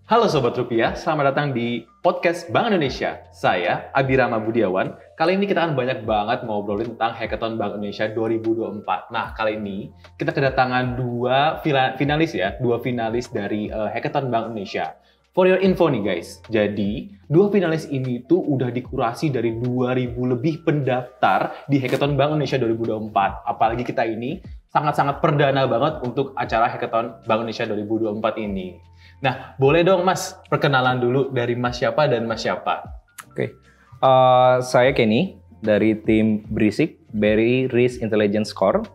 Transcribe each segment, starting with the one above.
Halo Sobat Rupiah, selamat datang di podcast Bank Indonesia. Saya Abirama Budiawan. Kali ini kita akan banyak banget ngobrolin tentang Hackathon Bank Indonesia 2024. Nah, kali ini kita kedatangan dua finalis dari Hackathon Bank Indonesia. For your info nih guys, jadi dua finalis ini tuh udah dikurasi dari 2000 lebih pendaftar di Hackathon Bank Indonesia 2024. Apalagi kita ini sangat-sangat perdana banget untuk acara Hackathon Bank Indonesia 2024 ini. Nah, boleh dong Mas, perkenalan dulu dari Mas siapa dan Mas siapa? Oke, saya Kenny dari tim Berisik, BRI Risk Intelligence Core.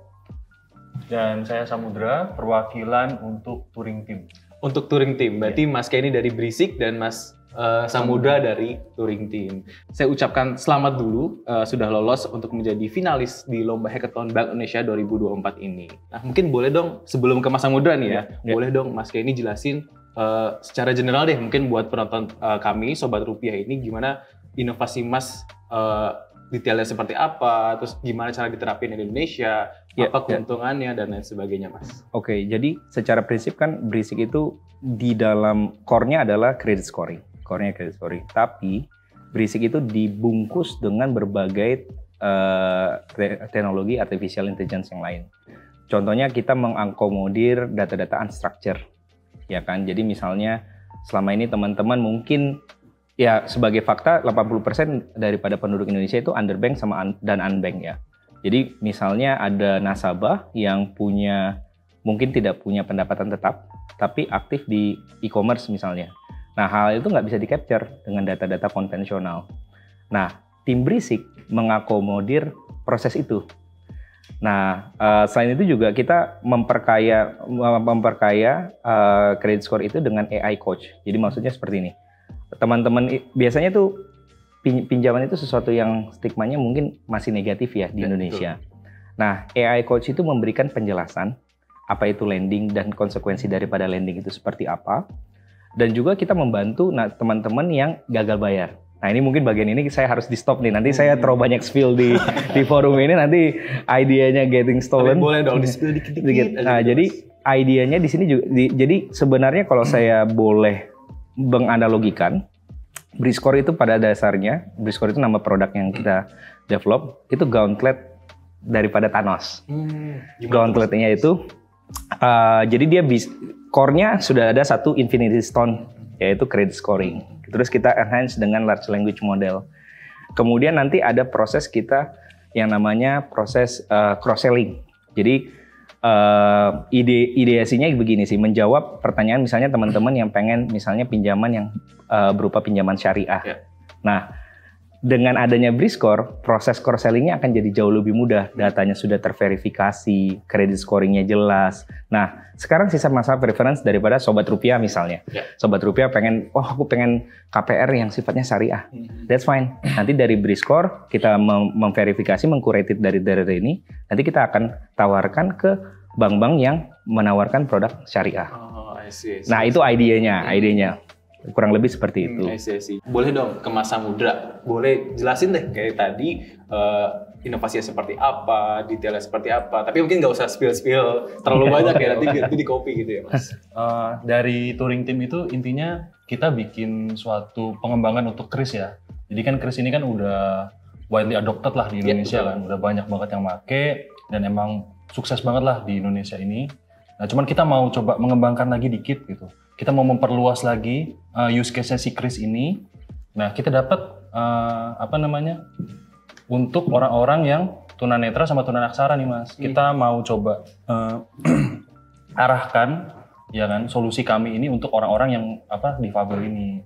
Dan saya Samudra, perwakilan untuk Touring Team. Untuk Touring Team, berarti Mas Kenny dari Berisik dan Mas Samudra dari Touring Team. Saya ucapkan selamat dulu sudah lolos untuk menjadi finalis di Lomba Hackathon Bank Indonesia 2024 ini. Nah, mungkin boleh dong sebelum ke Mas Samudra nih ya, boleh dong Mas Kenny jelasin secara general deh mungkin buat penonton kami Sobat Rupiah ini gimana inovasi Mas detailnya seperti apa, terus gimana cara diterapin di Indonesia, apa keuntungannya dan lain sebagainya Mas. Oke, jadi secara prinsip kan Berisik itu di dalam core-nya adalah credit scoring. Core-nya credit scoring. Tapi Berisik itu dibungkus dengan berbagai teknologi artificial intelligence yang lain. Contohnya kita mengakomodir data-data unstructured. Ya kan, jadi misalnya selama ini teman-teman mungkin ya sebagai fakta 80% daripada penduduk Indonesia itu underbank dan unbank ya. Jadi misalnya ada nasabah yang mungkin tidak punya pendapatan tetap tapi aktif di e-commerce misalnya. Nah, hal itu nggak bisa di-capture dengan data-data konvensional. Nah, tim Berisik mengakomodir proses itu. Nah, selain itu juga kita memperkaya credit score itu dengan AI coach. Jadi maksudnya seperti ini. Teman-teman biasanya tuh pinjaman itu sesuatu yang stigmanya mungkin masih negatif ya di Indonesia. Nah, AI coach itu memberikan penjelasan apa itu lending dan konsekuensi daripada lending itu seperti apa. Dan juga kita membantu teman-teman yang gagal bayar. Nah, ini mungkin bagian ini saya harus di stop nih. Nanti saya terlalu banyak spill di forum ini, nanti idenya getting stolen. Boleh dong di spill dikit-dikit. Nah, jadi idenya di sini juga. Jadi sebenarnya kalau saya boleh menganalogikan, Briscore itu pada dasarnya, Briscore itu nama produk yang kita develop, itu gauntlet daripada Thanos. Gauntletnya itu, jadi dia core-nya sudah ada satu Infinity Stone, yaitu credit scoring. Terus kita enhance dengan large language model. Kemudian nanti ada proses kita yang namanya proses cross-selling. Jadi ideasinya begini sih, menjawab pertanyaan misalnya teman-teman yang pengen misalnya pinjaman yang berupa pinjaman syariah. Nah, dengan adanya Briscore, proses cross-selling-nya akan jadi jauh lebih mudah. Datanya sudah terverifikasi, credit scoring-nya jelas. Nah, sekarang sisa masalah preference daripada Sobat Rupiah misalnya. Sobat Rupiah aku pengen KPR yang sifatnya syariah. That's fine. Nanti dari Briscore, kita memverifikasi, mengcurated dari data ini. Nanti kita akan tawarkan ke bank-bank yang menawarkan produk syariah. I see. Nah, itu idenya. Kurang lebih seperti itu. Boleh dong ke Mas Samudra, boleh jelasin deh kayak tadi inovasinya seperti apa, detailnya seperti apa. Tapi mungkin nggak usah spill terlalu banyak ya, nanti di copy gitu ya Mas. Dari Touring Team itu intinya kita bikin suatu pengembangan untuk Kris ya. Jadi kan Kris ini kan udah widely adopted lah di Indonesia kan, udah banyak banget yang make dan emang sukses banget lah di Indonesia ini. Nah, cuman kita mau coba mengembangkan lagi dikit gitu. Kita mau memperluas lagi use case-nya si Kris ini. Nah, kita dapat untuk orang-orang yang tunanetra sama tunaksara nih Mas. Kita mau coba arahkan ya kan solusi kami ini untuk orang-orang yang difabel ini,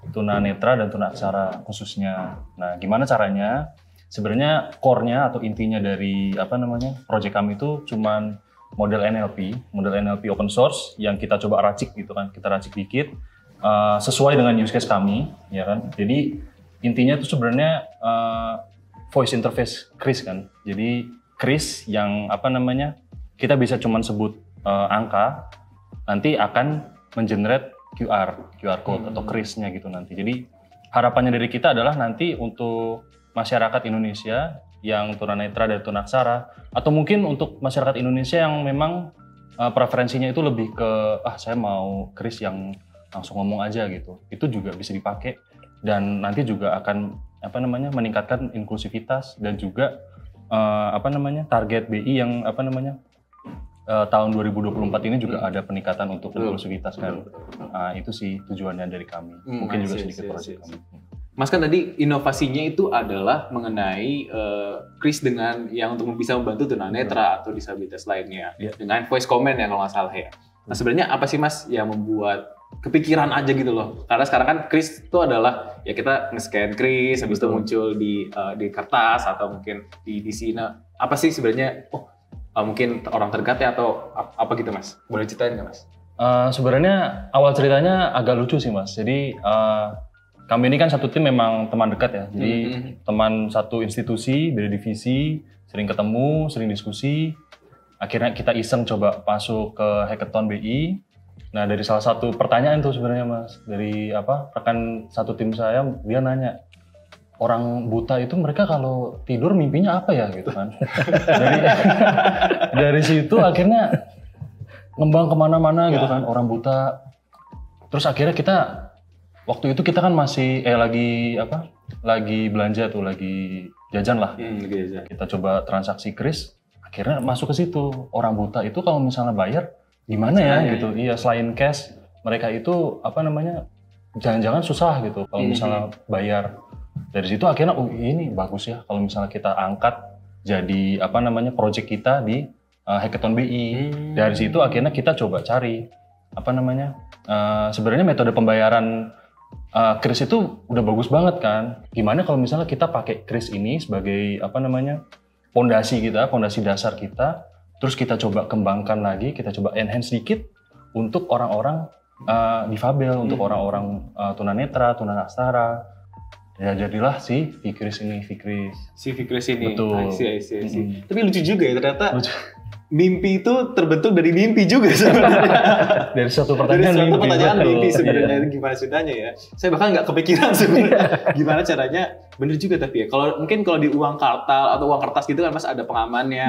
tunanetra dan tunaksara khususnya. Nah, gimana caranya? Sebenarnya core-nya atau intinya dari project kami itu cuman model NLP open source yang kita coba racik gitu kan, kita racik dikit sesuai dengan use case kami, ya kan. Jadi intinya itu sebenarnya voice interface Kris kan. Jadi Kris yang kita bisa cuman sebut angka, nanti akan mengenerate QR code atau Krisnya gitu nanti. Jadi harapannya dari kita adalah nanti untuk masyarakat Indonesia yang tunanetra dan tunaksara, atau mungkin untuk masyarakat Indonesia yang memang preferensinya itu lebih ke saya mau Kris yang langsung ngomong aja gitu. Itu juga bisa dipakai dan nanti juga akan meningkatkan inklusivitas dan juga target BI yang tahun 2024 ini juga ada peningkatan untuk inklusivitas kan. Itu sih tujuannya dari kami. Mungkin juga sedikit proyek kami. Mas kan tadi inovasinya itu adalah mengenai Kris dengan yang untuk bisa membantu tunanetra atau disabilitas lainnya dengan voice comment ya kalau nggak salah ya. Nah sebenarnya apa sih Mas yang membuat kepikiran aja gitu loh? Karena sekarang kan Kris itu adalah ya kita nge-scan Kris, habis itu muncul di kertas atau mungkin di sini. Apa sih sebenarnya? Mungkin orang terdekat ya atau apa gitu Mas? Boleh ceritain nggak Mas? Sebenarnya awal ceritanya agak lucu sih Mas. Jadi kami ini kan satu tim memang teman dekat ya. Jadi teman satu institusi, beda divisi, sering ketemu, sering diskusi. Akhirnya kita iseng coba masuk ke hackathon BI. Nah dari salah satu pertanyaan tuh sebenarnya Mas, dari rekan satu tim saya, dia nanya, orang buta itu mereka kalau tidur mimpinya apa ya gitu kan. dari situ akhirnya ngembang kemana-mana gitu kan, orang buta. Terus akhirnya kita waktu itu kita kan masih lagi belanja tuh, lagi jajan lah. Kita coba transaksi Kris, akhirnya masuk ke situ. Orang buta itu kalau misalnya bayar gimana ya gitu. Iya, selain cash mereka itu jangan-jangan susah gitu kalau misalnya bayar. Dari situ akhirnya ini bagus ya kalau misalnya kita angkat jadi project kita di hackathon BI. Dari situ akhirnya kita coba cari sebenarnya metode pembayaran Kris itu udah bagus banget kan. Gimana kalau misalnya kita pakai Kris ini sebagai fondasi kita, fondasi dasar kita, terus kita coba kembangkan lagi, kita coba enhance sedikit untuk orang-orang difabel, untuk orang-orang tunanetra, tunaksara. Ya jadilah si Fikris ini. Betul. I see. Tapi lucu juga ya ternyata. Mimpi itu terbentuk dari mimpi juga sebenarnya. Dari satu pertanyaan mimpi sebenarnya gimana ceritanya ya. Saya bahkan nggak kepikiran sebenarnya gimana caranya. Bener juga tapi ya. Kalau di uang kartal atau uang kertas gitu kan Mas ada pengamannya,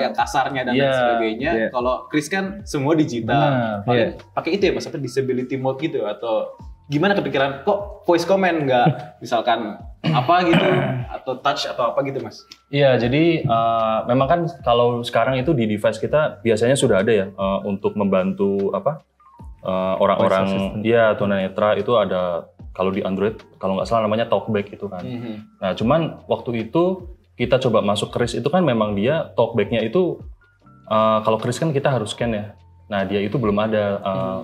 yang kasarnya dan lain sebagainya. Kalau Kris kan semua digital. Pakai itu ya Mas, disability mode gitu atau gimana kepikiran kok voice comment nggak misalkan apa gitu atau touch atau apa gitu Mas? Iya, jadi memang kan kalau sekarang itu di device kita biasanya sudah ada ya untuk membantu orang-orang tunanetra itu ada. Kalau di Android kalau nggak salah namanya Talkback itu kan. Nah cuman waktu itu kita coba masuk Kris itu kan memang dia Talkback-nya itu kalau Kris kan kita harus scan ya. Nah dia itu belum ada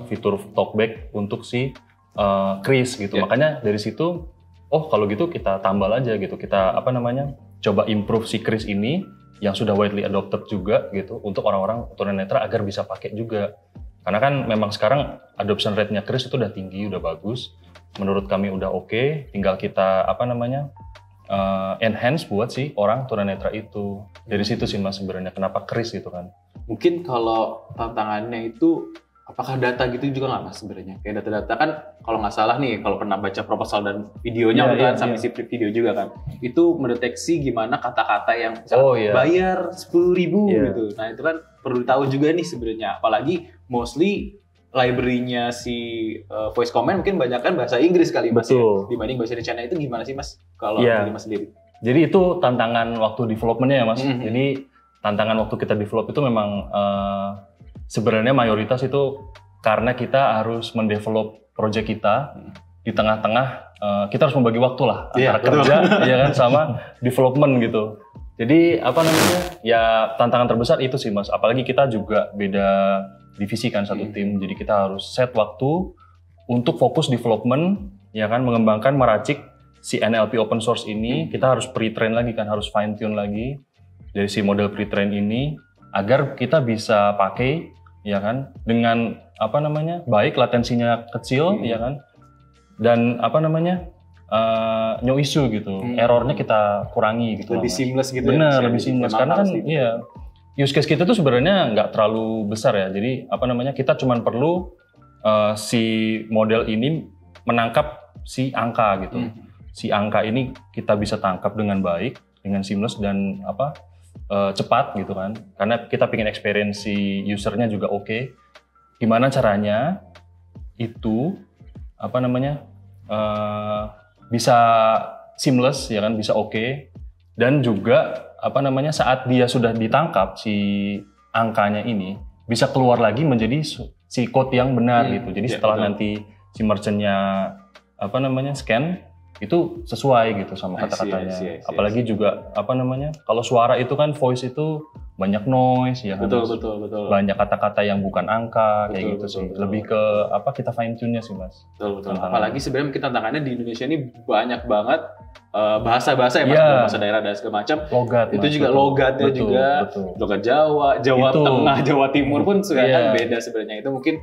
fitur Talkback untuk si Kris gitu. Makanya dari situ kalau gitu kita tambal aja gitu. Kita coba improve si Kris ini yang sudah widely adopted juga gitu untuk orang-orang tunanetra agar bisa pakai juga. Karena kan memang sekarang adoption rate-nya Kris itu udah tinggi, udah bagus. Menurut kami udah oke, tinggal kita enhance buat si orang tunanetra itu. Dari situ sih Mas sebenarnya kenapa Kris gitu kan. Mungkin kalau tantangannya itu apakah data gitu juga nggak Mas sebenarnya? Kayak data-data kan kalau nggak salah nih, kalau pernah baca proposal dan videonya sampai si video juga kan, itu mendeteksi gimana kata-kata yang bayar 10.000 gitu. Nah itu kan perlu tahu juga nih sebenarnya. Apalagi mostly library-nya si voice comment mungkin banyak kan bahasa Inggris kali Mas ya, dibanding bahasa Indonesia. Itu gimana sih Mas kalau dari Mas sendiri? Jadi itu tantangan waktu development-nya ya Mas. Jadi tantangan waktu kita develop itu memang sebenarnya mayoritas itu karena kita harus mendevelop project kita di tengah-tengah kita harus membagi waktu lah antara kerja ya kan sama development gitu. Jadi ya tantangan terbesar itu sih Mas. Apalagi kita juga beda divisi kan satu tim. Jadi kita harus set waktu untuk fokus development ya kan, mengembangkan, meracik si NLP open source ini. Kita harus pre-train lagi kan, harus fine tune lagi dari si model pre-train ini agar kita bisa pakai ya kan dengan baik, latensinya kecil ya kan, dan no issue gitu, errornya kita kurangi gitu. Lebih seamless gitu. Bener, lebih seamless karena kan use case kita tuh sebenarnya nggak terlalu besar ya. Jadi kita cuma perlu si model ini menangkap si angka gitu. Si angka ini kita bisa tangkap dengan baik, dengan seamless dan cepat gitu kan. Karena kita pengen experience si usernya juga oke. Gimana caranya? itu apa namanya bisa seamless ya kan, bisa oke. Dan juga apa namanya saat dia sudah ditangkap si angkanya ini bisa keluar lagi menjadi si code yang benar gitu. Jadi setelah nanti si merchant-nya apa namanya scan itu sesuai gitu sama kata-katanya. Apalagi juga apa namanya kalau suara itu kan voice itu banyak noise ya kan. Betul. Banyak kata-kata yang bukan angka kayak gitu sih. Lebih ke apa kita fine tune-nya sih Mas. Betul. Apalagi sebenarnya kita tantangannya di Indonesia ini banyak banget bahasa-bahasa ya Mas, bahasa daerah dan segala macam. Logat. Itu juga logatnya juga. Logat Jawa itu. Tengah, Jawa Timur pun sebenarnya beda sebenarnya. Itu mungkin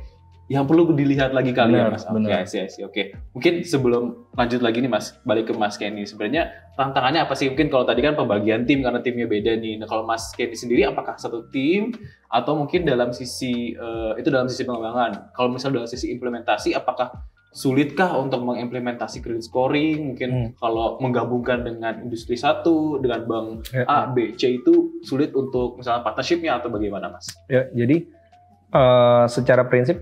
yang perlu dilihat lagi kali ya Mas. Oke. Mungkin sebelum lanjut lagi nih Mas, balik ke Mas Kenny. Sebenarnya tantangannya apa sih? Mungkin kalau tadi kan pembagian tim karena timnya beda nih. Nah, kalau Mas Kenny sendiri apakah satu tim atau mungkin dalam sisi itu dalam sisi pengembangan? Kalau misalnya dalam sisi implementasi apakah sulitkah untuk mengimplementasi credit scoring? Mungkin kalau menggabungkan dengan industri satu dengan bank A, B, C itu sulit untuk misalnya partnership-nya atau bagaimana Mas? Ya, jadi secara prinsip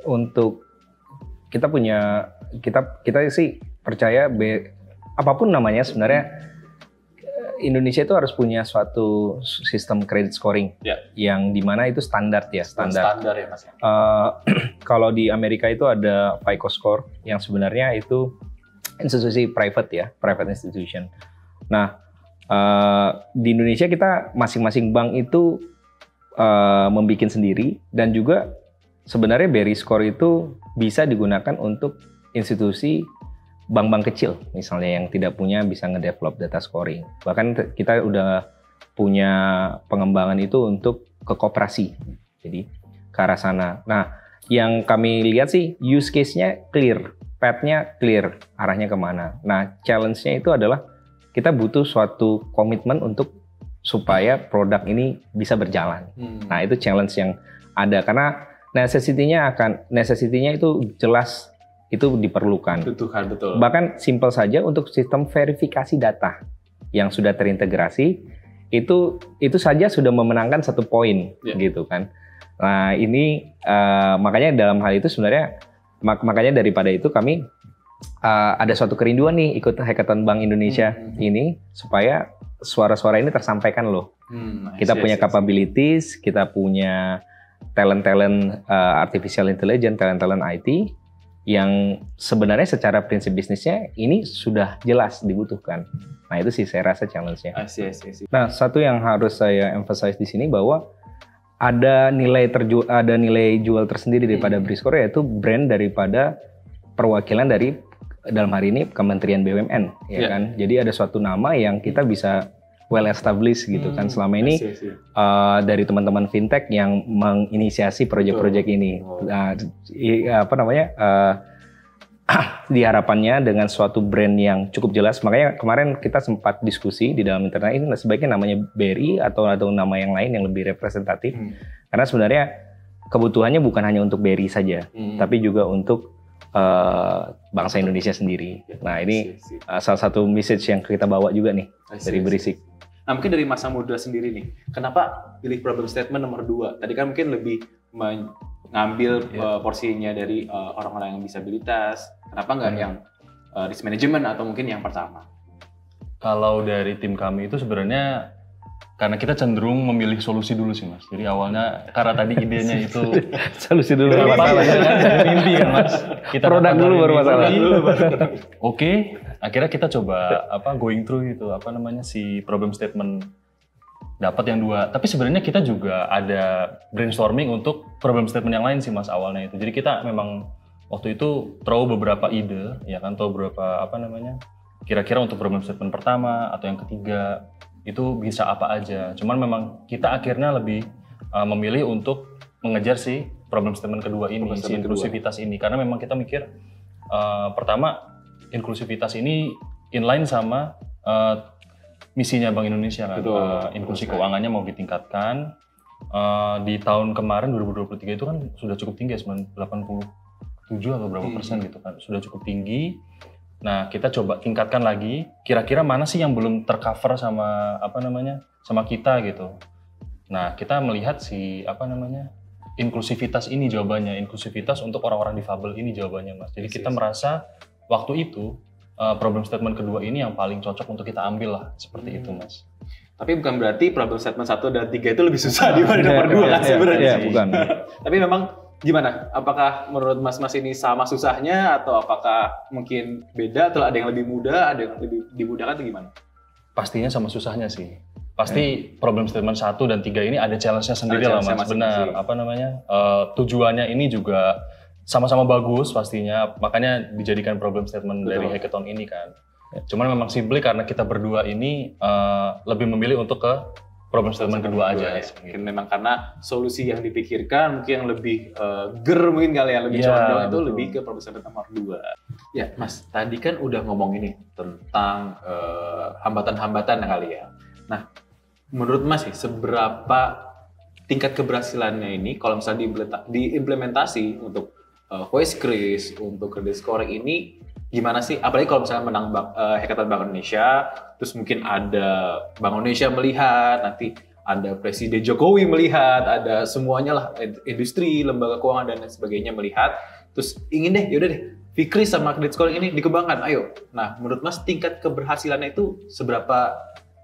untuk kita sih percaya apapun namanya sebenarnya Indonesia itu harus punya suatu sistem credit scoring yang dimana itu standar ya. Standar ya Mas. Kalau di Amerika itu ada FICO score yang sebenarnya itu institusi private institution. Nah di Indonesia kita masing-masing bank itu membuat sendiri dan juga sebenarnya BRI Score itu bisa digunakan untuk institusi bank-bank kecil misalnya yang tidak punya bisa ngedevelop data scoring. Bahkan kita udah punya pengembangan itu untuk ke koperasi. Jadi ke arah sana. Nah, yang kami lihat sih use case-nya clear, path-nya clear, arahnya kemana. Nah, challenge-nya itu adalah kita butuh suatu komitmen untuk supaya produk ini bisa berjalan. Nah, itu challenge yang ada karena necessity-nya itu jelas itu diperlukan. Betul. Bahkan simple saja untuk sistem verifikasi data yang sudah terintegrasi itu saja sudah memenangkan 1 poin gitu kan. Nah, ini makanya dalam hal itu sebenarnya makanya daripada itu kami ada suatu kerinduan nih ikut Hackathon Bank Indonesia ini supaya suara-suara ini tersampaikan loh. Kita punya capabilities, kita punya talent artificial intelligence, talent IT yang sebenarnya secara prinsip bisnisnya ini sudah jelas dibutuhkan. Nah, itu sih saya rasa challenge-nya. Nah, satu yang harus saya emphasize di sini bahwa ada nilai jual tersendiri daripada BRI Score, yaitu brand daripada perwakilan dari dalam hari ini Kementerian BUMN ya kan. Jadi ada suatu nama yang kita bisa well established gitu kan selama ini dari teman-teman fintech yang menginisiasi proyek-proyek ini. Diharapannya dengan suatu brand yang cukup jelas. Makanya kemarin kita sempat diskusi di dalam internet ini sebaiknya namanya BRI atau nama yang lain yang lebih representatif. Karena sebenarnya kebutuhannya bukan hanya untuk BRI saja, tapi juga untuk bangsa Indonesia sendiri. Nah, ini salah satu message yang kita bawa juga nih dari Berisik. Nah, mungkin dari Mas Samudra sendiri nih, kenapa pilih problem statement nomor 2? Tadi kan mungkin lebih mengambil porsinya dari orang-orang yang disabilitas. Kenapa nggak yang risk management atau mungkin yang pertama? Kalau dari tim kami itu sebenarnya karena kita cenderung memilih solusi dulu sih Mas. Jadi awalnya karena tadi idenya itu solusi dulu baru masalah kan dari mimpi kan Mas. Kita produk dulu baru masalah. Oke, akhirnya kita coba going through itu si problem statement dapat yang 2. Tapi sebenarnya kita juga ada brainstorming untuk problem statement yang lain sih Mas awalnya itu. Jadi kita memang waktu itu throw beberapa ide ya kan, throw beberapa kira-kira untuk problem statement pertama atau yang ketiga itu bisa apa aja. Cuman memang kita akhirnya lebih memilih untuk mengejar si problem statement kedua ini, si inklusivitas ini. Karena memang kita mikir pertama inklusivitas ini inline sama misinya Bank Indonesia kan. Inklusi keuangannya mau ditingkatkan. Di tahun kemarin 2023 itu kan sudah cukup tinggi, 87 atau berapa persen gitu kan. Sudah cukup tinggi. Nah, kita coba tingkatkan lagi. Kira-kira mana sih yang belum tercover sama sama kita gitu. Nah, kita melihat inklusivitas ini jawabannya, inklusivitas untuk orang-orang difabel ini jawabannya, Mas. Jadi kita merasa waktu itu problem statement kedua ini yang paling cocok untuk kita ambil lah, seperti itu, Mas. Tapi bukan berarti problem statement 1 dan 3 itu lebih susah dibanding nomor 2 kan sebenarnya. Bukan. Tapi memang gimana? Apakah menurut Mas ini sama susahnya atau apakah mungkin beda atau ada yang lebih mudah, ada yang lebih dimudahkan atau gimana? Pastinya sama susahnya sih. Pasti problem statement 1 dan 3 ini ada challenge-nya sendiri lah, Mas. Benar. Tujuannya ini juga sama-sama bagus pastinya, makanya dijadikan problem statement dari hackathon ini kan. Cuman memang simply karena kita berdua ini lebih memilih untuk ke problem statement kedua aja. Mungkin memang karena solusi yang dipikirkan mungkin yang lebih mungkin kali ya, lebih condong itu lebih ke problem statement nomor 2. Ya Mas, tadi kan udah ngomong ini tentang hambatan-hambatan kali ya. Nah, menurut Mas sih seberapa tingkat keberhasilannya ini kalau misalnya diimplementasi untuk voice Kris, untuk credit scoring ini gimana sih? Apalagi kalau misalnya menang hackathon Bank Indonesia, terus mungkin ada Bank Indonesia melihat, nanti ada Presiden Jokowi melihat, ada semuanya lah, industri, lembaga keuangan dan lain sebagainya melihat, terus ingin yaudah deh, Fikri sama credit scoring ini dikembangkan, ayo. Nah, menurut Mas tingkat keberhasilannya itu seberapa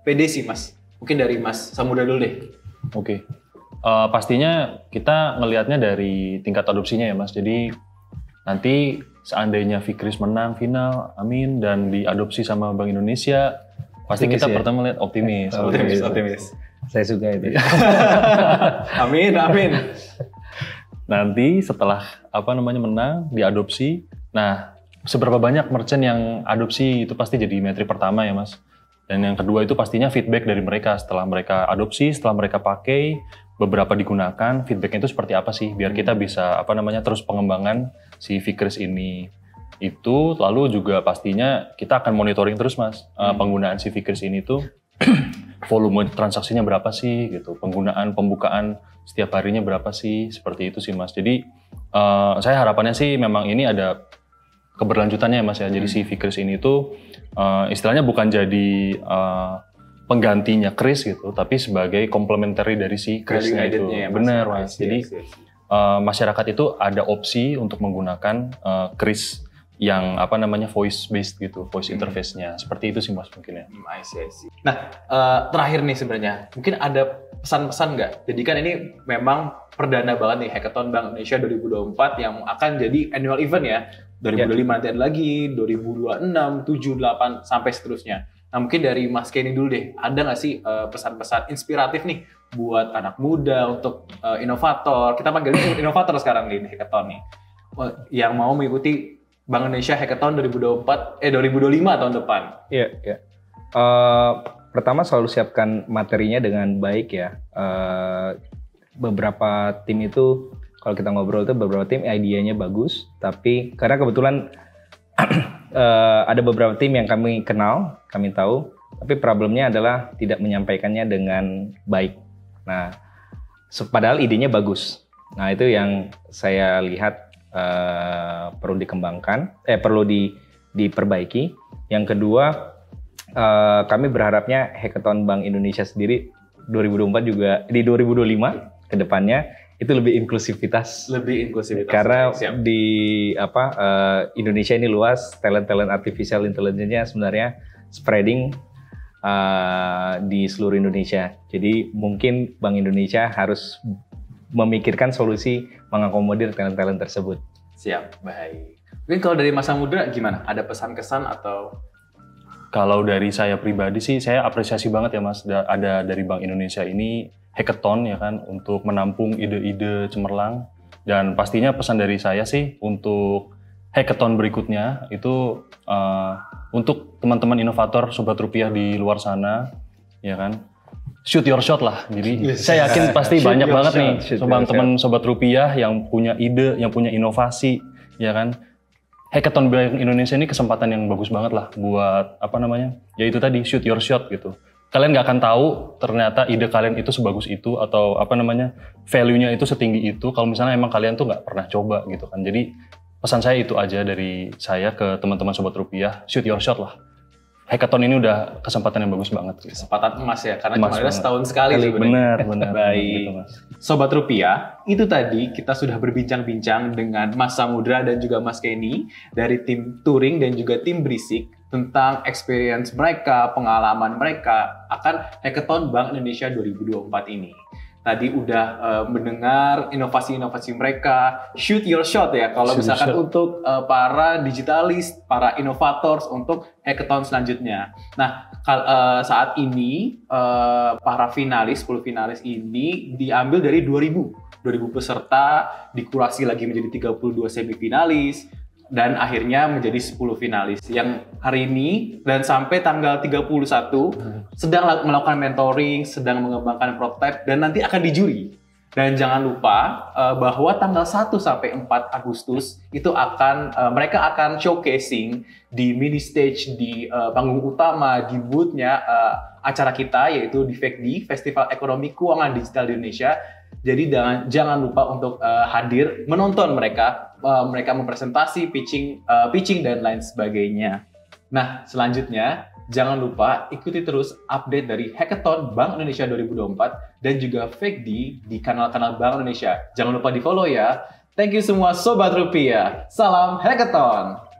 pede sih Mas? Mungkin dari Mas Samudra dulu deh. Oke. Pastinya kita ngelihatnya dari tingkat adopsinya ya Mas. Jadi nanti seandainya Fikris menang final, amin, dan diadopsi sama Bank Indonesia, pasti optimis kita ya? pertama lihat optimis. Saya suka itu. Amin. Nanti setelah menang, diadopsi. Nah, seberapa banyak merchant yang adopsi itu pasti jadi metrik pertama ya Mas. Dan yang kedua itu pastinya feedback dari mereka setelah mereka adopsi, setelah mereka pakai, beberapa digunakan, feedbacknya itu seperti apa sih, biar kita bisa terus pengembangan si Fikris ini. Itu lalu juga pastinya kita akan monitoring terus Mas, penggunaan si Fikris ini tuh volume transaksinya berapa sih gitu, penggunaan pembukaan setiap harinya berapa sih, seperti itu sih Mas. Jadi saya harapannya sih memang ini ada keberlanjutannya ya Mas ya. Jadi si Fikris ini tuh istilahnya bukan jadi penggantinya Kris gitu, tapi sebagai komplementari dari si Krisnya itu. Ya, benar Mas. Jadi masyarakat itu ada opsi untuk menggunakan Kris yang voice based gitu, voice interface-nya. Seperti itu sih Mas mungkin ya. I see. Nah, terakhir nih sebenarnya, mungkin ada pesan-pesan nggak? Jadi kan ini memang perdana banget nih Hackathon Bank Indonesia 2024 yang akan jadi annual event ya. 2025 nanti ada lagi, 2026, 7, 8, sampai seterusnya. Nah mungkin dari Mas Kenny dulu deh, ada nggak sih pesan-pesan inspiratif nih buat anak muda, untuk inovator, kita panggilnya inovator sekarang di Hackathon nih, yang mau mengikuti Bank Indonesia Hackathon 2025 tahun depan. Iya. Pertama selalu siapkan materinya dengan baik ya. Beberapa tim itu, kalau kita ngobrol itu beberapa tim idenya bagus, tapi karena kebetulan ada beberapa tim yang kami kenal, kami tahu, tapi problemnya adalah tidak menyampaikannya dengan baik. Nah, padahal idenya bagus. Nah, itu yang saya lihat perlu dikembangkan, perlu diperbaiki. Yang kedua, kami berharapnya Hackathon Bank Indonesia sendiri 2024 juga di 2025 ke depannya itu lebih inklusivitas. Karena di Indonesia ini luas, talent artificial intelligence-nya sebenarnya spreading di seluruh Indonesia. Jadi mungkin Bank Indonesia harus memikirkan solusi mengakomodir talent tersebut. Siap, baik. Mungkin kalau dari Mas Samudra gimana? Ada pesan-kesan atau? Kalau dari saya pribadi sih, saya apresiasi banget ya Mas, ada dari Bank Indonesia ini hackathon ya kan, untuk menampung ide-ide cemerlang. Dan pastinya pesan dari saya sih untuk hackathon berikutnya itu untuk teman-teman inovator Sobat Rupiah di luar sana ya kan, shoot your shot lah. Jadi saya yakin pasti banyak banget nih teman-teman Sobat Rupiah yang punya ide, yang punya inovasi ya kan. Hackathon Bank Indonesia ini kesempatan yang bagus banget lah buat ya itu tadi, shoot your shot gitu. Kalian nggak akan tahu ternyata ide kalian itu sebagus itu atau value-nya itu setinggi itu kalau misalnya emang kalian tuh nggak pernah coba gitu kan. Jadi pesan saya itu aja dari saya ke teman-teman Sobat Rupiah, shoot your shot lah. hackathon ini udah kesempatan yang bagus banget. Gitu. Kesempatan emas ya, karena Emas cuma ada banget. setahun sekali sebenarnya. Benar. Baik. Gitu, Mas. Sobat Rupiah, itu tadi kita sudah berbincang-bincang dengan Mas Samudra dan juga Mas Kenny dari tim Touring dan juga tim Berisik tentang experience mereka, pengalaman mereka akan Hackathon Bank Indonesia 2024 ini. Tadi udah mendengar inovasi-inovasi mereka, shoot your shot ya, kalau Shoot your misalkan shot. untuk para digitalis, para inovators untuk hackathon selanjutnya. Nah, saat ini para finalis, 10 finalis ini diambil dari 2000 peserta, dikurasi lagi menjadi 32 semifinalis, dan akhirnya menjadi 10 finalis yang hari ini dan sampai tanggal 31 sedang melakukan mentoring, sedang mengembangkan prototipe dan nanti akan dijuri. Dan jangan lupa bahwa tanggal 1 sampai 4 Agustus itu mereka akan showcasing di mini stage di panggung utama di booth-nya acara kita yaitu di FECDI, Festival Ekonomi Keuangan Digital di Indonesia. Jadi jangan lupa untuk hadir menonton mereka mempresentasi, pitching dan lain sebagainya. Nah, selanjutnya jangan lupa ikuti terus update dari Hackathon Bank Indonesia 2024 dan juga FECDI di kanal-kanal Bank Indonesia. Jangan lupa di-follow ya. Thank you semua Sobat Rupiah. Salam Hackathon!